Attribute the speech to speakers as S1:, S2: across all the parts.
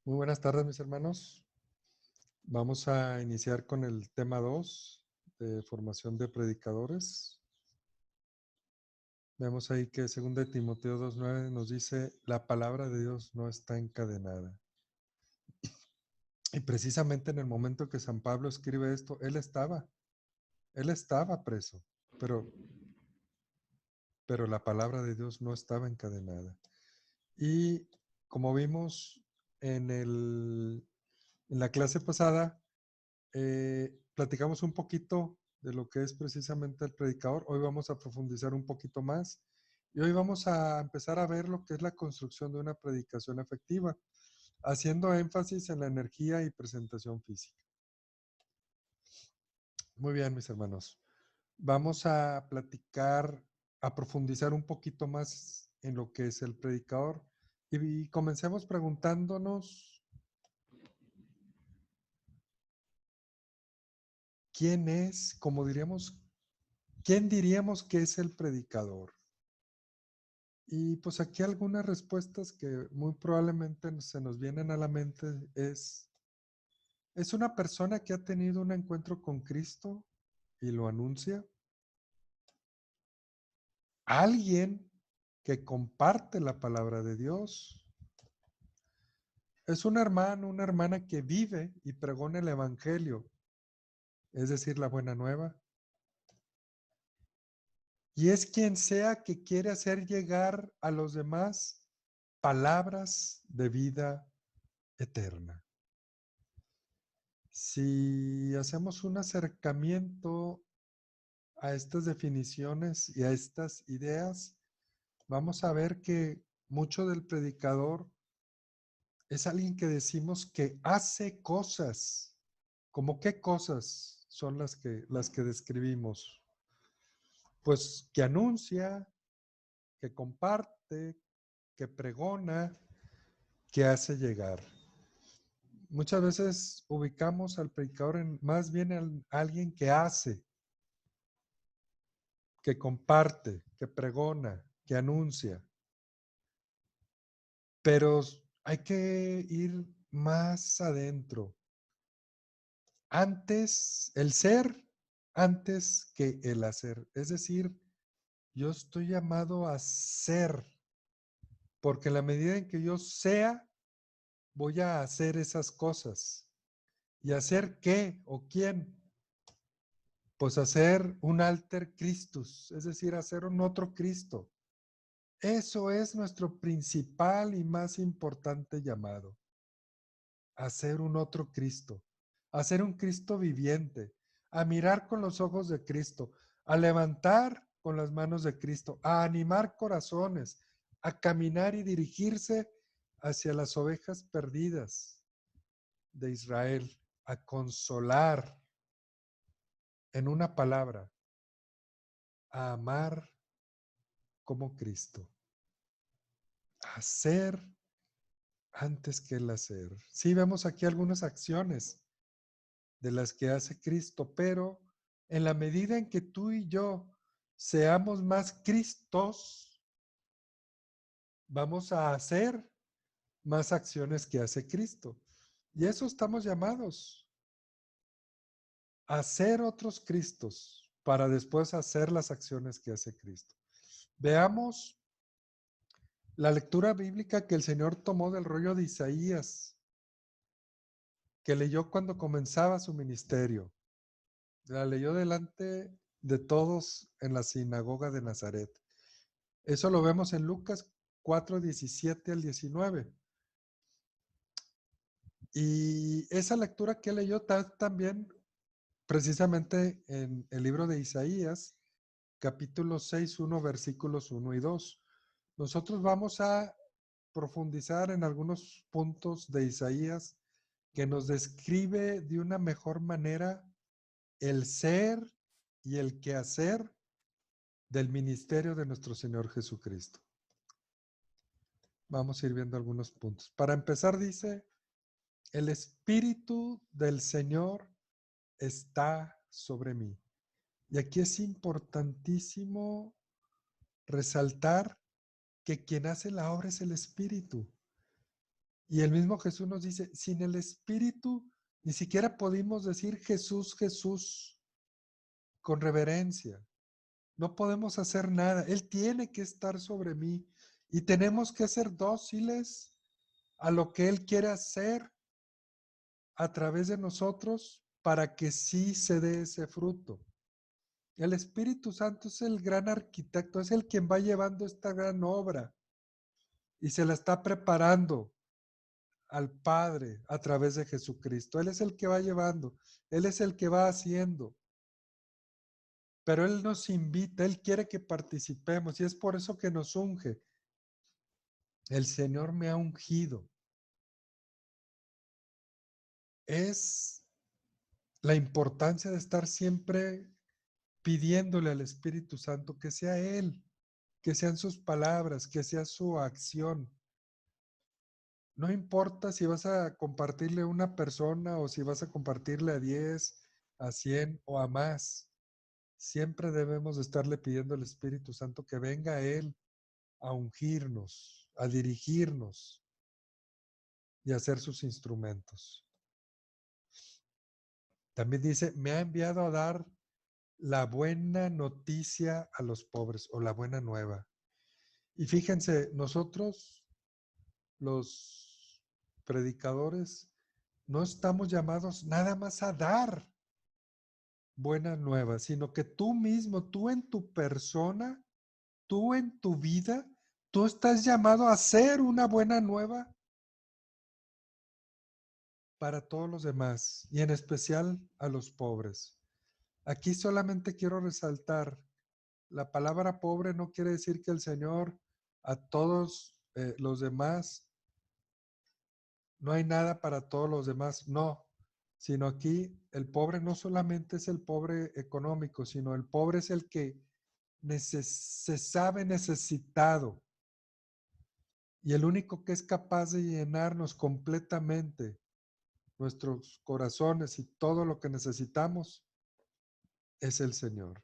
S1: Muy buenas tardes, mis hermanos. Vamos a iniciar con el tema 2 de formación de predicadores. Vemos ahí que 2 Timoteo 2:9 nos dice, la palabra de Dios no está encadenada. Y precisamente en el momento que San Pablo escribe esto, él estaba preso, pero la palabra de Dios no estaba encadenada. Y como vimos en la clase pasada, platicamos un poquito de lo que es precisamente el predicador. Hoy vamos a profundizar un poquito más y hoy vamos a empezar a ver lo que es la construcción de una predicación efectiva, haciendo énfasis en la energía y presentación física. Muy bien, mis hermanos. Vamos a platicar, a profundizar un poquito más en lo que es el predicador y comencemos preguntándonos quién es, como diríamos, quién diríamos que es el predicador. Y pues aquí algunas respuestas que muy probablemente se nos vienen a la mente es una persona que ha tenido un encuentro con Cristo y lo anuncia. Alguien que comparte la palabra de Dios. Es un hermano, una hermana que vive y pregona el evangelio, es decir, la buena nueva. Y es quien sea que quiere hacer llegar a los demás palabras de vida eterna. Si hacemos un acercamiento a estas definiciones y a estas ideas, vamos a ver que mucho del predicador es alguien que decimos que hace cosas. ¿Cómo qué cosas son las que describimos? Pues que anuncia, que comparte, que pregona, que hace llegar. Muchas veces ubicamos al predicador en más bien en alguien que hace, que comparte, que pregona, que anuncia. Pero hay que ir más adentro. El ser antes que el hacer. Es decir, yo estoy llamado a ser, porque en la medida en que yo sea, voy a hacer esas cosas. ¿Y hacer qué o quién? Pues hacer un alter Christus, es decir, hacer un otro Cristo. Eso es nuestro principal y más importante llamado. Hacer un otro Cristo. Hacer un Cristo viviente. A mirar con los ojos de Cristo. A levantar con las manos de Cristo. A animar corazones. A caminar y dirigirse hacia las ovejas perdidas de Israel. A consolar. En una palabra. A amar como Cristo. Hacer antes que el hacer. Sí, vemos aquí algunas acciones de las que hace Cristo, pero en la medida en que tú y yo seamos más Cristos, vamos a hacer más acciones que hace Cristo. Y eso estamos llamados, a ser otros Cristos para después hacer las acciones que hace Cristo. Veamos la lectura bíblica que el Señor tomó del rollo de Isaías, que leyó cuando comenzaba su ministerio. La leyó delante de todos en la sinagoga de Nazaret. Eso lo vemos en Lucas 4:17 al 19. Y esa lectura que leyó está también precisamente en el libro de Isaías, capítulo 6, 1, versículos 1 y 2. Nosotros vamos a profundizar en algunos puntos de Isaías que nos describe de una mejor manera el ser y el quehacer del ministerio de nuestro Señor Jesucristo. Vamos a ir viendo algunos puntos. Para empezar, dice, el Espíritu del Señor está sobre mí. Y aquí es importantísimo resaltar que quien hace la obra es el Espíritu. Y el mismo Jesús nos dice, sin el Espíritu, ni siquiera podemos decir Jesús, Jesús, con reverencia. No podemos hacer nada. Él tiene que estar sobre mí y tenemos que ser dóciles a lo que Él quiere hacer a través de nosotros para que sí se dé ese fruto. El Espíritu Santo es el gran arquitecto, es el quien va llevando esta gran obra y se la está preparando al Padre a través de Jesucristo. Él es el que va llevando, Él es el que va haciendo, pero Él nos invita, Él quiere que participemos y es por eso que nos unge. El Señor me ha ungido. Es la importancia de estar siempre pidiéndole al Espíritu Santo que sea Él, que sean sus palabras, que sea su acción. No importa si vas a compartirle a una persona o si vas a compartirle a 10, a 100 o a más. Siempre debemos de estarle pidiendo al Espíritu Santo que venga a Él a ungirnos, a dirigirnos y a ser sus instrumentos. También dice, me ha enviado a dar la buena noticia a los pobres o la buena nueva. Y fíjense, nosotros, los predicadores, no estamos llamados nada más a dar buenas nuevas, sino que tú mismo, tú en tu persona, tú en tu vida, tú estás llamado a ser una buena nueva para todos los demás y en especial a los pobres. Aquí solamente quiero resaltar, la palabra pobre no quiere decir que el Señor a todos los demás, no hay nada para todos los demás, no, sino aquí el pobre no solamente es el pobre económico, sino el pobre es el que se sabe necesitado y el único que es capaz de llenarnos completamente nuestros corazones y todo lo que necesitamos es el Señor.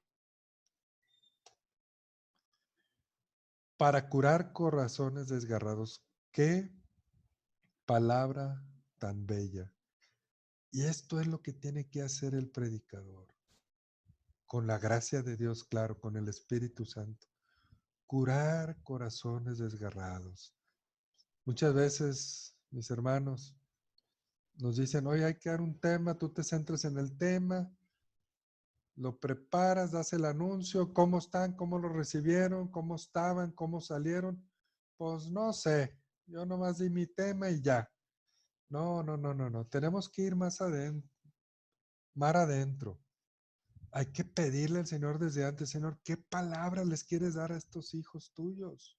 S1: Para curar corazones desgarrados. Qué palabra tan bella. Y esto es lo que tiene que hacer el predicador. Con la gracia de Dios, claro, con el Espíritu Santo. Curar corazones desgarrados. Muchas veces, mis hermanos, nos dicen, oye, hay que dar un tema, tú te centras en el tema, lo preparas, das el anuncio, cómo están, cómo lo recibieron, cómo estaban, cómo salieron. Pues no sé, yo nomás di mi tema y ya. No, no, no, no, no. Tenemos que ir más adentro, mar adentro. Hay que pedirle al Señor desde antes, Señor, ¿qué palabra les quieres dar a estos hijos tuyos?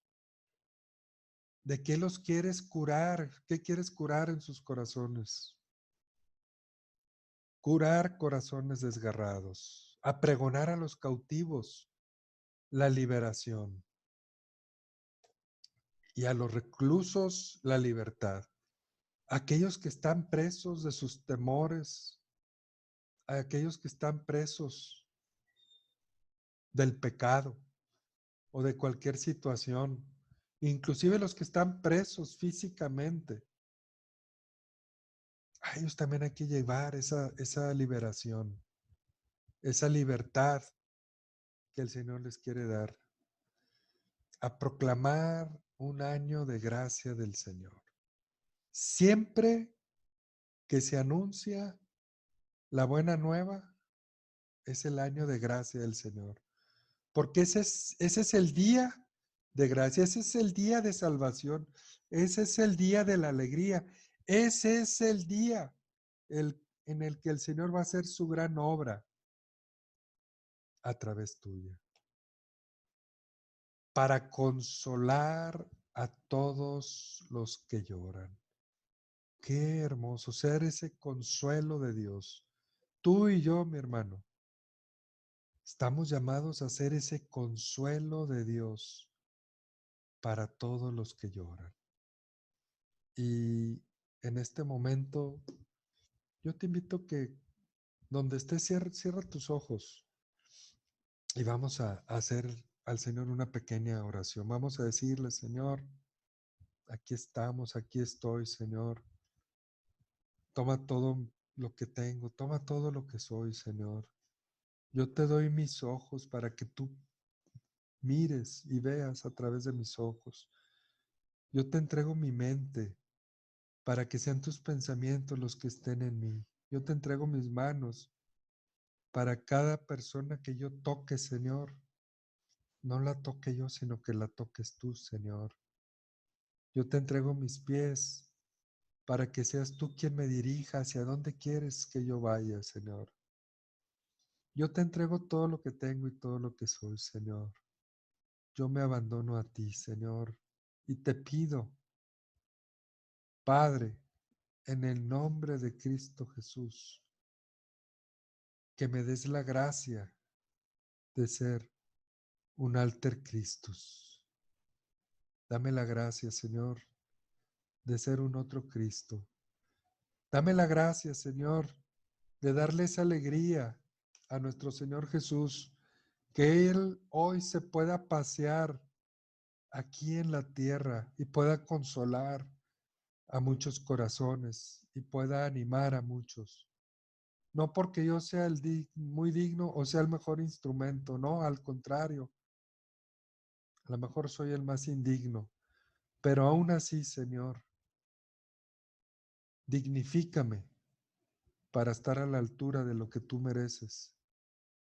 S1: ¿De qué los quieres curar? ¿Qué quieres curar en sus corazones? Curar corazones desgarrados, apregonar a los cautivos la liberación y a los reclusos la libertad. Aquellos que están presos de sus temores, a aquellos que están presos del pecado o de cualquier situación, inclusive los que están presos físicamente, a ellos también hay que llevar esa liberación, esa libertad que el Señor les quiere dar, a proclamar un año de gracia del Señor. Siempre que se anuncia la buena nueva, es el año de gracia del Señor. Porque ese es el día de gracia, ese es el día de salvación, ese es el día de la alegría, ese es el día en el que el Señor va a hacer su gran obra a través tuya, para consolar a todos los que lloran. Qué hermoso ser ese consuelo de Dios. Tú y yo, mi hermano, estamos llamados a ser ese consuelo de Dios para todos los que lloran. Y en este momento, yo te invito que donde estés, cierra tus ojos y vamos a hacer al Señor una pequeña oración. Vamos a decirle, Señor, Aquí estamos, aquí estoy, Señor. Toma todo lo que tengo, toma todo lo que soy, Señor. Yo te doy mis ojos para que tú mires y veas a través de mis ojos. Yo te entrego mi mente para que sean tus pensamientos los que estén en mí. Yo te entrego mis manos para cada persona que yo toque, Señor. No la toque yo, sino que la toques tú, Señor. Yo te entrego mis pies para que seas tú quien me dirija hacia donde quieres que yo vaya, Señor. Yo te entrego todo lo que tengo y todo lo que soy, Señor. Yo me abandono a ti, Señor, y te pido, Padre, en el nombre de Cristo Jesús, que me des la gracia de ser un alter Christus. Dame la gracia, Señor, de ser un otro Cristo. Dame la gracia, Señor, de darle esa alegría a nuestro Señor Jesús, que Él hoy se pueda pasear aquí en la tierra y pueda consolar a muchos corazones y pueda animar a muchos. No porque yo sea muy digno o sea el mejor instrumento, no, al contrario, a lo mejor soy el más indigno, pero aún así, Señor, dignifícame para estar a la altura de lo que tú mereces.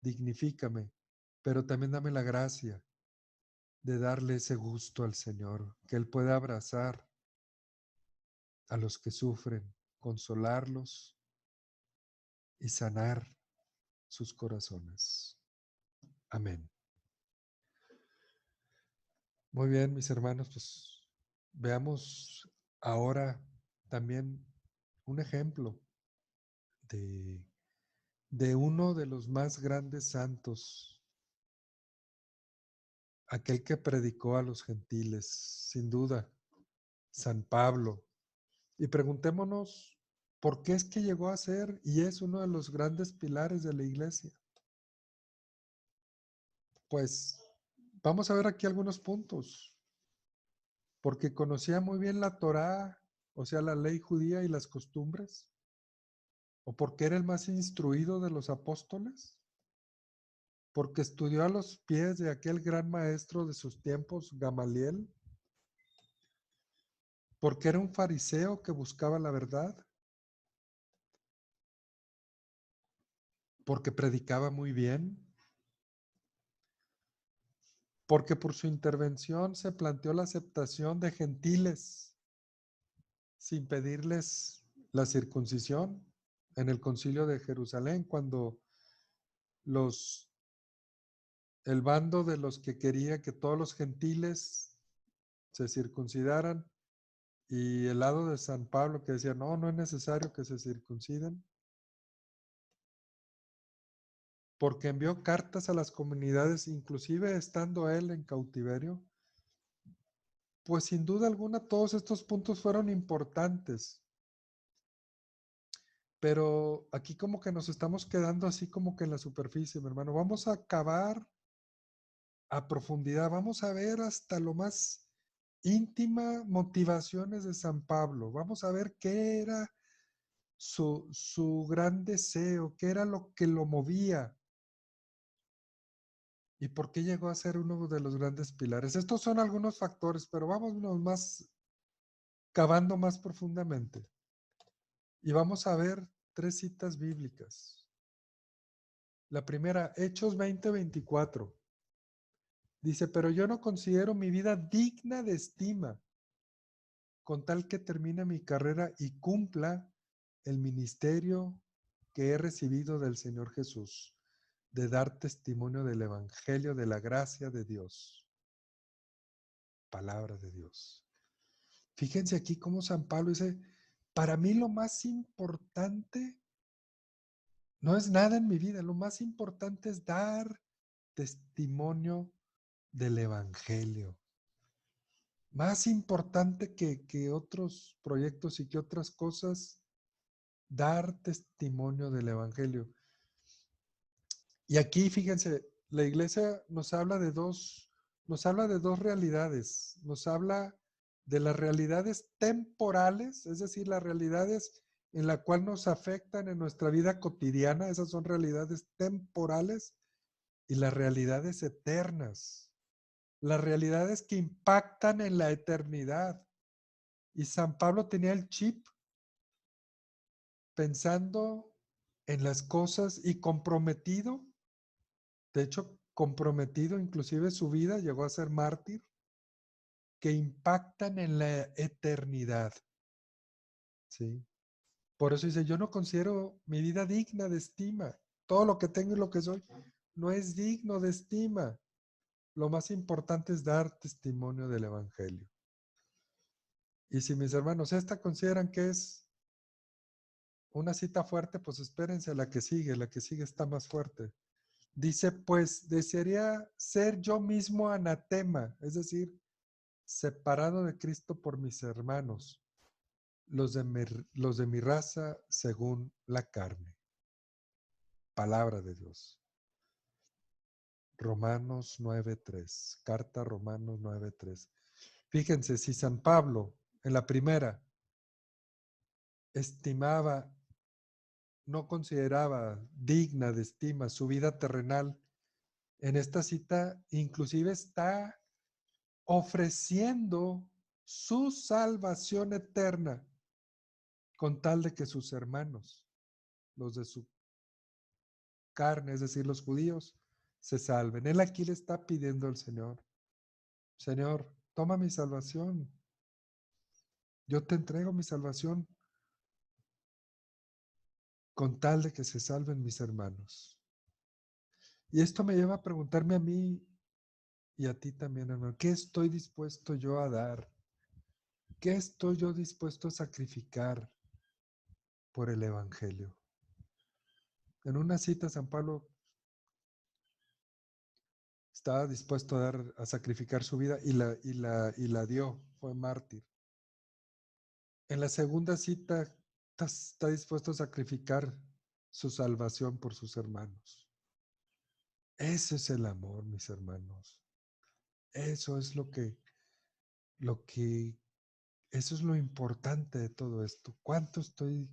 S1: Dignifícame, pero también dame la gracia de darle ese gusto al Señor, que Él pueda abrazar a los que sufren, consolarlos y sanar sus corazones. Amén. Muy bien, mis hermanos, pues veamos ahora también un ejemplo de, de uno de los más grandes santos, aquel que predicó a los gentiles, sin duda, San Pablo. Y preguntémonos, ¿por qué es que llegó a ser y es uno de los grandes pilares de la iglesia? Pues vamos a ver aquí algunos puntos. Porque conocía muy bien la Torá, o sea, la ley judía y las costumbres, o porque era el más instruido de los apóstoles, porque estudió a los pies de aquel gran maestro de sus tiempos, Gamaliel, porque era un fariseo que buscaba la verdad, porque predicaba muy bien, porque por su intervención se planteó la aceptación de gentiles sin pedirles la circuncisión en el concilio de Jerusalén, cuando los el bando de los que quería que todos los gentiles se circuncidaran y el lado de San Pablo que decía, no, no es necesario que se circunciden, porque envió cartas a las comunidades, inclusive estando él en cautiverio. Pues sin duda alguna todos estos puntos fueron importantes, pero aquí como que nos estamos quedando así como que en la superficie, mi hermano. Vamos a acabar a profundidad, vamos a ver hasta lo más íntima motivaciones de San Pablo. Vamos a ver qué era su gran deseo, qué era lo que lo movía y por qué llegó a ser uno de los grandes pilares. Estos son algunos factores, pero vámonos más, cavando más profundamente. Y vamos a ver tres citas bíblicas. La primera, Hechos 20:24. Dice, pero yo no considero mi vida digna de estima, con tal que termine mi carrera y cumpla el ministerio que he recibido del Señor Jesús, de dar testimonio del Evangelio de la gracia de Dios. Palabra de Dios. Fíjense aquí cómo San Pablo dice, para mí lo más importante no es nada en mi vida, lo más importante es dar testimonio del Evangelio. Más importante que otros proyectos y que otras cosas, dar testimonio del Evangelio. Y aquí, fíjense, la iglesia nos habla de dos realidades. Nos habla de las realidades temporales, es decir, las realidades en la cual nos afectan en nuestra vida cotidiana, esas son realidades temporales, y las realidades eternas, las realidades que impactan en la eternidad. Y San Pablo tenía el chip pensando en las cosas y comprometido, de hecho, comprometido, inclusive su vida llegó a ser mártir, que impactan en la eternidad. ¿Sí? Por eso dice, yo no considero mi vida digna de estima. Todo lo que tengo y lo que soy no es digno de estima. Lo más importante es dar testimonio del Evangelio. Y si mis hermanos esta consideran que es una cita fuerte, pues espérense a la que sigue está más fuerte. Dice, pues desearía ser yo mismo anatema, es decir, separado de Cristo por mis hermanos, los de mi raza según la carne. Palabra de Dios. Romanos 9:3, carta Romanos 9:3. Fíjense, si San Pablo en la primera estimaba, no consideraba digna de estima su vida terrenal, en esta cita inclusive está ofreciendo su salvación eterna con tal de que sus hermanos, los de su carne, es decir, los judíos, se salven. Él aquí le está pidiendo al Señor, Señor, toma mi salvación, yo te entrego mi salvación con tal de que se salven mis hermanos. Y esto me lleva a preguntarme a mí y a ti también, hermano, ¿qué estoy dispuesto yo a dar? ¿Qué estoy yo dispuesto a sacrificar por el Evangelio? En una cita, San Pablo estaba dispuesto a sacrificar su vida y la dio, fue mártir. En la segunda cita, está dispuesto a sacrificar su salvación por sus hermanos. Ese es el amor, mis hermanos. Eso es lo que, eso es lo importante de todo esto. ¿Cuánto estoy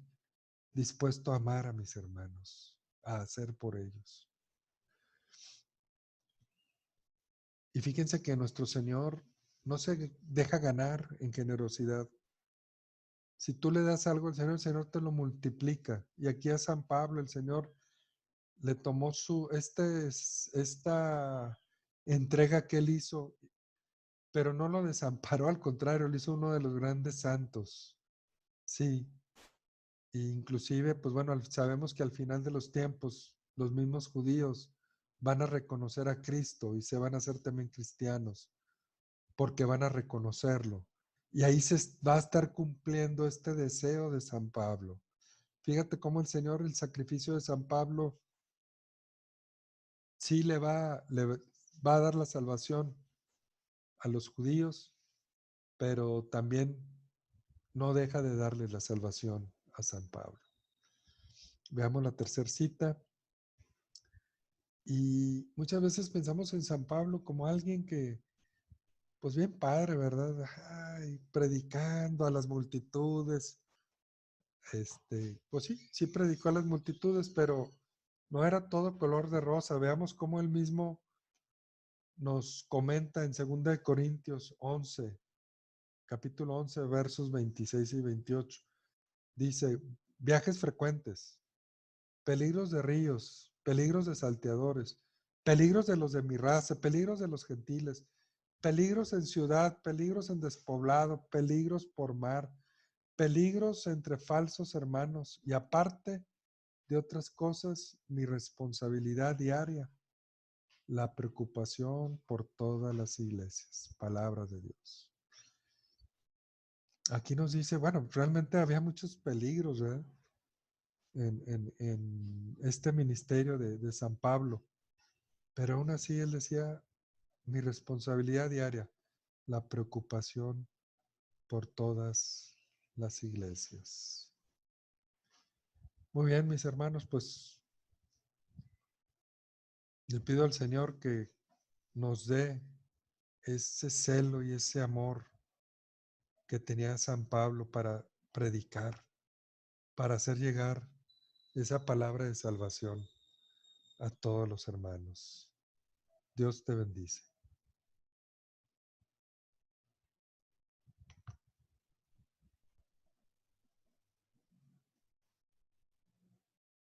S1: dispuesto a amar a mis hermanos, a hacer por ellos? Y fíjense que nuestro Señor no se deja ganar en generosidad. Si tú le das algo al Señor, el Señor te lo multiplica. Y aquí a San Pablo, el Señor le tomó esta entrega que él hizo, pero no lo desamparó, al contrario, lo hizo uno de los grandes santos. Sí, e inclusive, pues bueno, sabemos que al final de los tiempos, los mismos judíos van a reconocer a Cristo y se van a hacer también cristianos, porque van a reconocerlo. Y ahí se va a estar cumpliendo este deseo de San Pablo. Fíjate cómo el Señor, el sacrificio de San Pablo, sí le va a dar la salvación a los judíos, pero también no deja de darle la salvación a San Pablo. Veamos la tercera cita. Y muchas veces pensamos en San Pablo como alguien que, pues bien padre, ¿verdad? Ay, predicando a las multitudes. Pues sí predicó a las multitudes, pero no era todo color de rosa. Veamos cómo él mismo nos comenta en 2 Corintios 11, capítulo 11, versos 26 y 28. Dice, viajes frecuentes, peligros de ríos, peligros de salteadores, peligros de los de mi raza, peligros de los gentiles, peligros en ciudad, peligros en despoblado, peligros por mar, peligros entre falsos hermanos y aparte de otras cosas, mi responsabilidad diaria, la preocupación por todas las iglesias. Palabra de Dios. Aquí nos dice, bueno, realmente había muchos peligros, ¿verdad? En este ministerio de San Pablo, pero aún así él decía, mi responsabilidad diaria, la preocupación por todas las iglesias. Muy bien, mis hermanos, pues le pido al Señor que nos dé ese celo y ese amor que tenía San Pablo para predicar, para hacer llegar esa palabra de salvación a todos los hermanos. Dios te bendice.